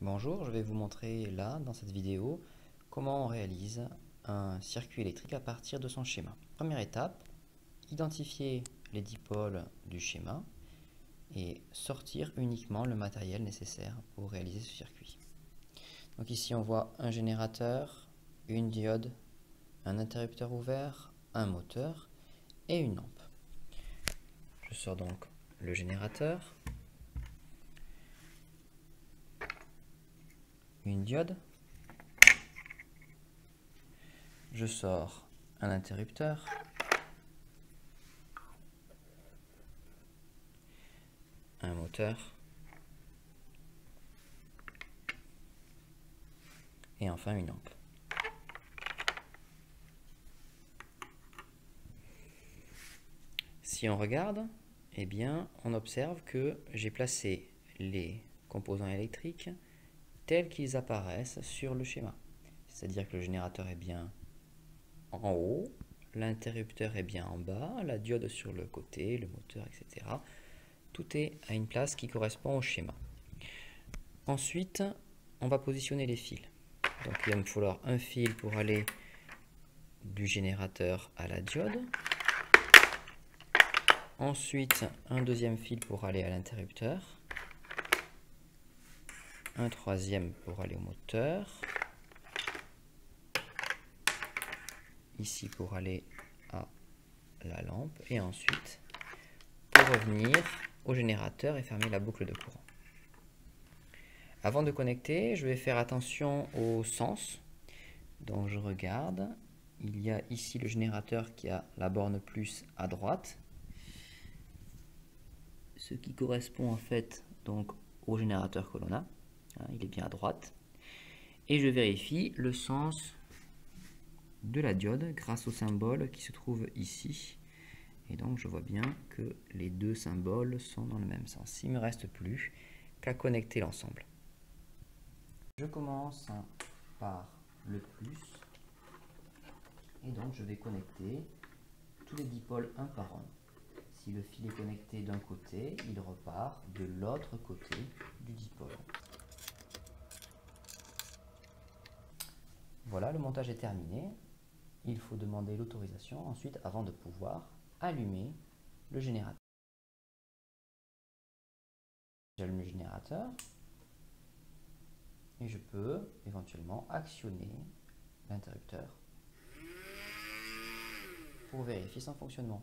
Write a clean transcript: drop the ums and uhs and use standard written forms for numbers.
Bonjour, je vais vous montrer là, dans cette vidéo, comment on réalise un circuit électrique à partir de son schéma. Première étape, identifier les dipôles du schéma et sortir uniquement le matériel nécessaire pour réaliser ce circuit. Donc ici on voit un générateur, une diode, un interrupteur ouvert, un moteur et une lampe. Je sors donc le générateur, une diode, je sors un interrupteur, un moteur et enfin une lampe. Si on regarde, eh bien, on observe que j'ai placé les composants électriques tels qu'ils apparaissent sur le schéma. C'est-à-dire que le générateur est bien en haut, l'interrupteur est bien en bas, la diode sur le côté, le moteur, etc. Tout est à une place qui correspond au schéma. Ensuite, on va positionner les fils. Donc il va me falloir un fil pour aller du générateur à la diode. Ensuite, un deuxième fil pour aller à l'interrupteur. Un troisième pour aller au moteur. Ici pour aller à la lampe. Et ensuite, pour revenir au générateur et fermer la boucle de courant. Avant de connecter, je vais faire attention au sens. Donc je regarde. Il y a ici le générateur qui a la borne plus à droite. Ce qui correspond en fait donc au générateur que l'on a. Il est bien à droite. Et je vérifie le sens de la diode grâce au symbole qui se trouve ici. Et donc je vois bien que les deux symboles sont dans le même sens. Il ne me reste plus qu'à connecter l'ensemble. Je commence par le plus. Et donc je vais connecter tous les dipôles un par un. Si le fil est connecté d'un côté, il repart de l'autre côté du dipôle. Voilà, le montage est terminé. Il faut demander l'autorisation ensuite avant de pouvoir allumer le générateur. J'allume le générateur et je peux éventuellement actionner l'interrupteur pour vérifier son fonctionnement.